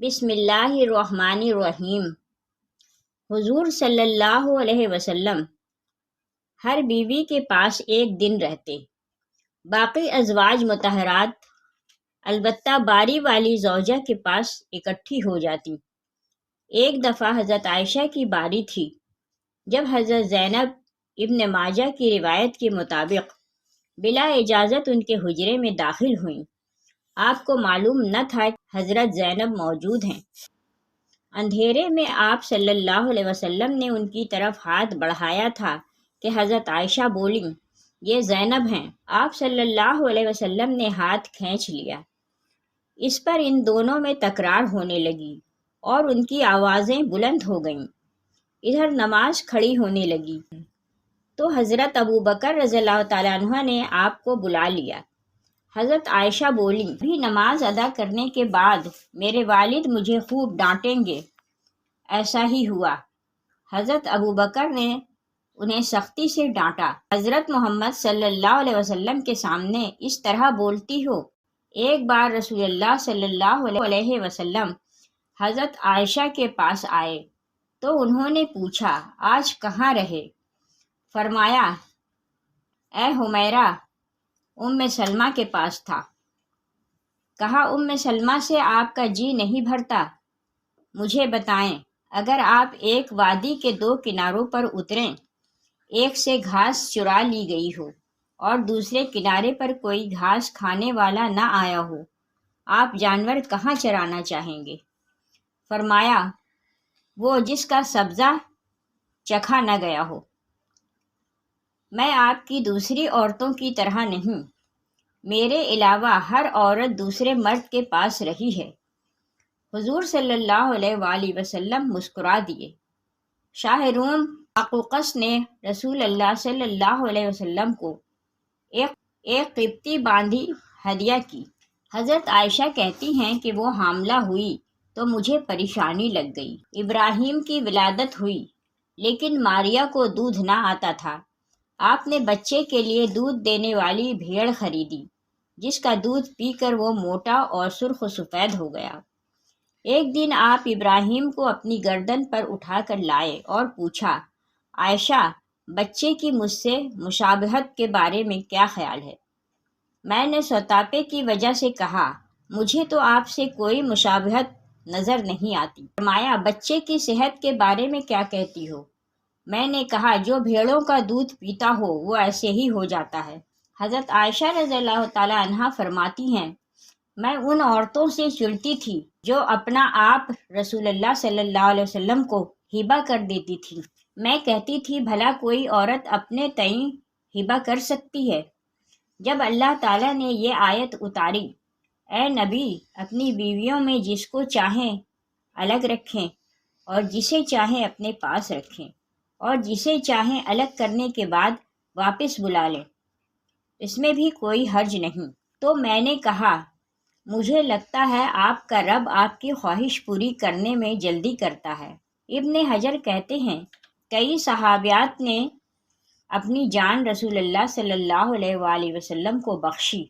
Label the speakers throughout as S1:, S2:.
S1: بسم اللہ الرحمن الرحیم۔ حضور صلی اللہ علیہ وسلم ہر بیوی کے پاس ایک دن رہتے، باقی ازواج مطہرات البتہ باری والی زوجہ کے پاس اکٹھی ہو جاتی۔ ایک دفعہ حضرت عائشہ کی باری تھی جب حضرت زینب ابن ماجہ کی روایت کے مطابق بلا اجازت ان کے حجرے میں داخل ہوئیں۔ آپ کو معلوم نہ تھا کہ حضرت زینب موجود ہیں۔ اندھیرے میں آپ صلی اللہ علیہ وسلم نے ان کی طرف ہاتھ بڑھایا تھا کہ حضرت عائشہ بولیں، یہ زینب ہیں۔ آپ صلی اللہ علیہ وسلم نے ہاتھ کھینچ لیا۔ اس پر ان دونوں میں تکرار ہونے لگی اور ان کی آوازیں بلند ہو گئیں۔ ادھر نماز کھڑی ہونے لگی تو حضرت ابوبکر رضی اللہ تعالیٰ عنہ نے آپ کو بلا لیا۔ حضرت عائشہ بولیں، بھی نماز ادا کرنے کے بعد میرے والد مجھے خوب ڈانٹیں گے۔ ایسا ہی ہوا۔ حضرت ابوبکر نے انہیں سختی سے ڈانٹا۔ حضرت محمد صلی اللہ علیہ وسلم کے سامنے اس طرح بولتی ہو؟ ایک بار رسول اللہ صلی اللہ علیہ وسلم حضرت عائشہ کے پاس آئے تو انہوں نے پوچھا، آج کہاں رہے؟ فرمایا، اے حمیرہ، ام سلمہ کے پاس تھا۔ کہا، ام سلمہ سے آپ کا جی نہیں بھرتا؟ مجھے بتائیں، اگر آپ ایک وادی کے دو کناروں پر اتریں، ایک سے گھاس چرا لی گئی ہو اور دوسرے کنارے پر کوئی گھاس کھانے والا نہ آیا ہو، آپ جانور کہاں چرانا چاہیں گے؟ فرمایا، وہ جس کا سبزہ چکھا نہ گیا ہو۔ میں آپ کی دوسری عورتوں کی طرح نہیں، میرے علاوہ ہر عورت دوسرے مرد کے پاس رہی ہے۔ حضور صلی اللہ علیہ وآلہ وسلم مسکرا دیے۔ شاہ روم اقوقس نے رسول اللہ صلی اللہ علیہ وسلم کو ایک قبطی باندھی ہدیہ کی۔ حضرت عائشہ کہتی ہیں کہ وہ حاملہ ہوئی تو مجھے پریشانی لگ گئی۔ ابراہیم کی ولادت ہوئی لیکن ماریا کو دودھ نہ آتا تھا۔ آپ نے بچے کے لیے دودھ دینے والی بھیڑ خریدی جس کا دودھ پی کر وہ موٹا اور سرخ و سفید ہو گیا۔ ایک دن آپ ابراہیم کو اپنی گردن پر اٹھا کر لائے اور پوچھا، عائشہ، بچے کی مجھ سے مشابہت کے بارے میں کیا خیال ہے؟ میں نے سوتاپے کی وجہ سے کہا، مجھے تو آپ سے کوئی مشابہت نظر نہیں آتی۔ فرمایا، بچے کی صحت کے بارے میں کیا کہتی ہو؟ میں نے کہا، جو بھیڑوں کا دودھ پیتا ہو وہ ایسے ہی ہو جاتا ہے۔ حضرت عائشہ رضی اللہ تعالی عنہا فرماتی ہیں، میں ان عورتوں سے چڑتی تھی جو اپنا آپ رسول اللہ صلی اللہ علیہ وسلم کو ہبہ کر دیتی تھی۔ میں کہتی تھی، بھلا کوئی عورت اپنے تئیں ہبہ کر سکتی ہے؟ جب اللہ تعالیٰ نے یہ آیت اتاری، اے نبی، اپنی بیویوں میں جس کو چاہیں الگ رکھیں اور جسے چاہیں اپنے پاس رکھیں اور جسے چاہیں الگ کرنے کے بعد واپس بلا لیں، اس میں بھی کوئی حرج نہیں، تو میں نے کہا، مجھے لگتا ہے آپ کا رب آپ کی خواہش پوری کرنے میں جلدی کرتا ہے۔ ابن حجر کہتے ہیں، کئی صحابیات نے اپنی جان رسول اللہ صلی اللہ علیہ وآلہ وسلم کو بخشی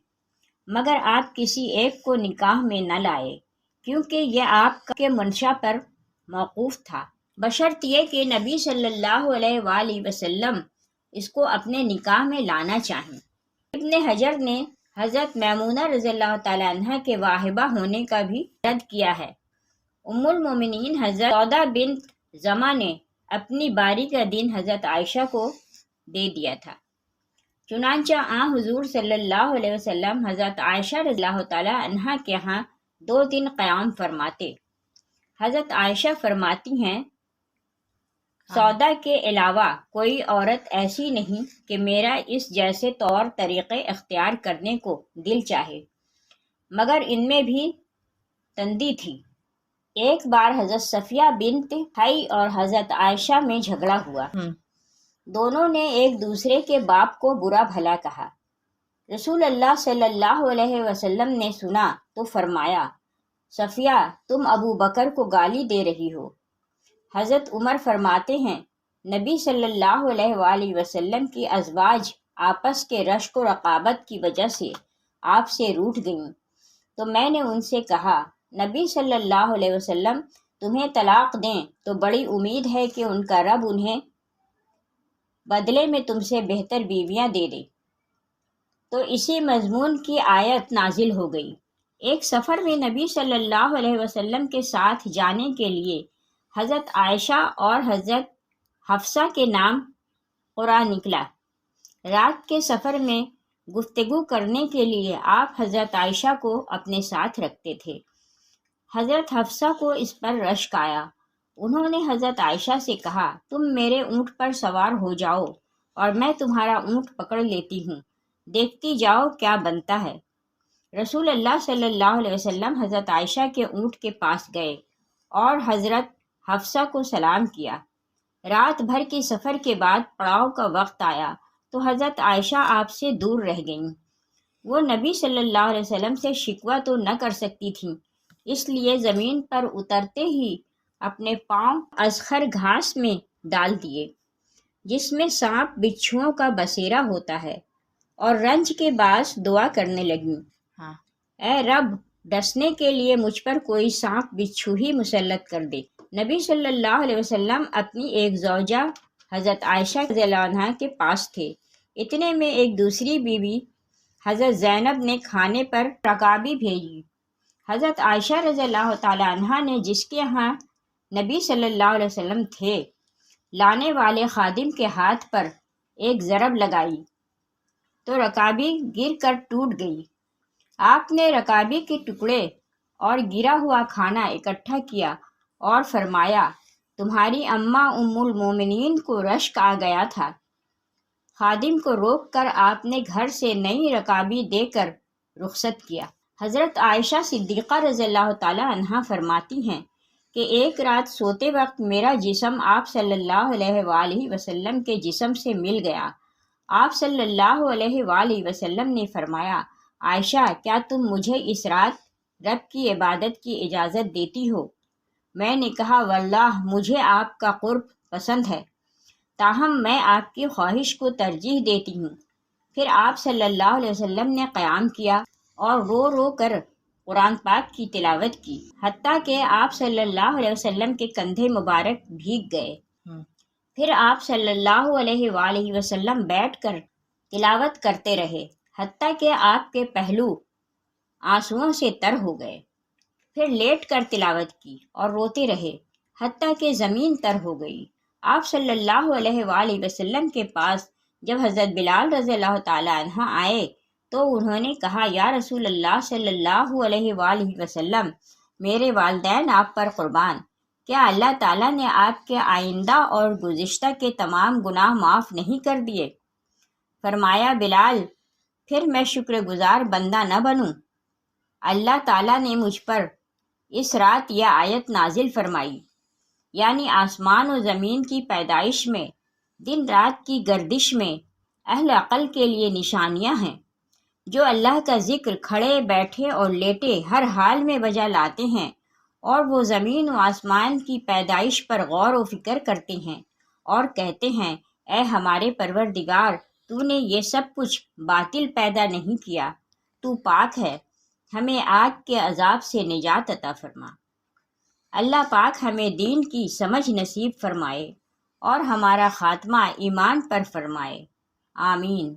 S1: مگر آپ کسی ایک کو نکاح میں نہ لائے کیونکہ یہ آپ کے منشا پر موقوف تھا، بشرط یہ کہ نبی صلی اللہ علیہ وآلہ وسلم اس کو اپنے نکاح میں لانا چاہیں۔ ابن حجر نے حضرت میمونہ رضی اللہ تعالی عنہ کے واہبہ ہونے کا بھی رد کیا ہے۔ ام المومنین حضرت سودا بنت زمع نے اپنی باری کا دن حضرت عائشہ کو دے دیا تھا، چنانچہ حضور صلی اللہ علیہ وسلم حضرت عائشہ رضی اللہ تعالی عنہ کے ہاں 2 دن قیام فرماتے۔ حضرت عائشہ فرماتی ہیں، سودا کے علاوہ کوئی عورت ایسی نہیں کہ میرا اس جیسے طور طریقے اختیار کرنے کو دل چاہے، مگر ان میں بھی تندی تھی۔ ایک بار حضرت صفیہ بنت حی اور حضرت عائشہ میں جھگڑا ہوا۔ دونوں نے ایک دوسرے کے باپ کو برا بھلا کہا۔ رسول اللہ صلی اللہ علیہ وسلم نے سنا تو فرمایا، صفیہ، تم ابو بکر کو گالی دے رہی ہو۔ حضرت عمر فرماتے ہیں، نبی صلی اللہ علیہ وآلہ وسلم کی ازواج آپس کے رشک و رقابت کی وجہ سے آپ سے روٹھ گئیں، تو میں نے ان سے کہا، نبی صلی اللہ علیہ وسلم تمہیں طلاق دیں تو بڑی امید ہے کہ ان کا رب انہیں بدلے میں تم سے بہتر بیویاں دے دے۔ تو اسی مضمون کی آیت نازل ہو گئی۔ ایک سفر میں نبی صلی اللہ علیہ وسلم کے ساتھ جانے کے لیے حضرت عائشہ اور حضرت حفصہ کے نام قرآن نکلا۔ رات کے سفر میں گفتگو کرنے کے لیے آپ حضرت عائشہ کو اپنے ساتھ رکھتے تھے۔ حضرت حفصہ کو اس پر رشک آیا۔ انہوں نے حضرت عائشہ سے کہا، تم میرے اونٹ پر سوار ہو جاؤ اور میں تمہارا اونٹ پکڑ لیتی ہوں، دیکھتی جاؤ کیا بنتا ہے۔ رسول اللہ صلی اللہ علیہ وسلم حضرت عائشہ کے اونٹ کے پاس گئے اور حضرت حفصہ کو سلام کیا۔ رات بھر کے سفر کے بعد پڑاؤ کا وقت آیا تو حضرت عائشہ آپ سے دور رہ گئیں۔ وہ نبی صلی اللہ علیہ وسلم سے شکوہ تو نہ کر سکتی تھیں، اس لیے زمین پر اترتے ہی اپنے پاؤں ازخر گھاس میں ڈال دیے، جس میں سانپ بچھوؤں کا بسیرا ہوتا ہے، اور رنج کے باعث دعا کرنے لگیں، اے رب، ڈسنے کے لیے مجھ پر کوئی سانپ بچھو ہی مسلط کر دے۔ نبی صلی اللہ علیہ وسلم اپنی ایک زوجہ حضرت عائشہ رضی اللہ عنہا کے پاس تھے۔ اتنے میں ایک دوسری بیوی حضرت زینب نے کھانے پر رکابی بھیجی۔ حضرت عائشہ رضی اللہ تعالی عنہا نے جس کے ہاں نبی صلی اللہ علیہ وسلم تھے، لانے والے خادم کے ہاتھ پر ایک ضرب لگائی تو رکابی گر کر ٹوٹ گئی۔ آپ نے رکابی کے ٹکڑے اور گرا ہوا کھانا اکٹھا کیا اور فرمایا، تمہاری اماں ام المومنین کو رشک آ گیا تھا۔ خادم کو روک کر آپ نے گھر سے نئی رکابی دے کر رخصت کیا۔ حضرت عائشہ صدیقہ رضی اللہ تعالی عنہا فرماتی ہیں کہ ایک رات سوتے وقت میرا جسم آپ صلی اللہ علیہ وآلہ وسلم کے جسم سے مل گیا۔ آپ صلی اللہ علیہ وآلہ وسلم نے فرمایا، عائشہ، کیا تم مجھے اس رات رب کی عبادت کی اجازت دیتی ہو؟ میں نے کہا، واللہ مجھے آپ کا قرب پسند ہے، تاہم میں آپ کی خواہش کو ترجیح دیتی ہوں۔ پھر آپ صلی اللہ علیہ وسلم نے قیام کیا اور رو رو کر قرآن پاک کی تلاوت کی، حتیٰ کہ آپ صلی اللہ علیہ وسلم کے کندھے مبارک بھیگ گئے۔ پھر آپ صلی اللہ علیہ وآلہ وسلم بیٹھ کر تلاوت کرتے رہے، حتیٰ کہ آپ کے پہلو آنسوؤں سے تر ہو گئے۔ پھر لیٹ کر تلاوت کی اور روتے رہے، حتیٰ کہ زمین تر ہو گئی۔ آپ صلی اللہ علیہ وآلہ وسلم کے پاس جب حضرت بلال رضی اللہ تعالی عنہ آئے تو انہوں نے کہا، یا رسول اللہ صلی اللہ علیہ وآلہ وسلم، میرے والدین آپ پر قربان، کیا اللہ تعالیٰ نے آپ کے آئندہ اور گزشتہ کے تمام گناہ معاف نہیں کر دیے؟ فرمایا، بلال، پھر میں شکر گزار بندہ نہ بنوں؟ اللہ تعالیٰ نے مجھ پر اس رات یہ آیت نازل فرمائی، یعنی آسمان و زمین کی پیدائش میں، دن رات کی گردش میں اہل عقل کے لیے نشانیاں ہیں، جو اللہ کا ذکر کھڑے بیٹھے اور لیٹے ہر حال میں بجا لاتے ہیں، اور وہ زمین و آسمان کی پیدائش پر غور و فکر کرتے ہیں اور کہتے ہیں، اے ہمارے پروردگار، تو نے یہ سب کچھ باطل پیدا نہیں کیا، تو پاک ہے، ہمیں آگ کے عذاب سے نجات عطا فرما۔ اللہ پاک ہمیں دین کی سمجھ نصیب فرمائے اور ہمارا خاتمہ ایمان پر فرمائے، آمین۔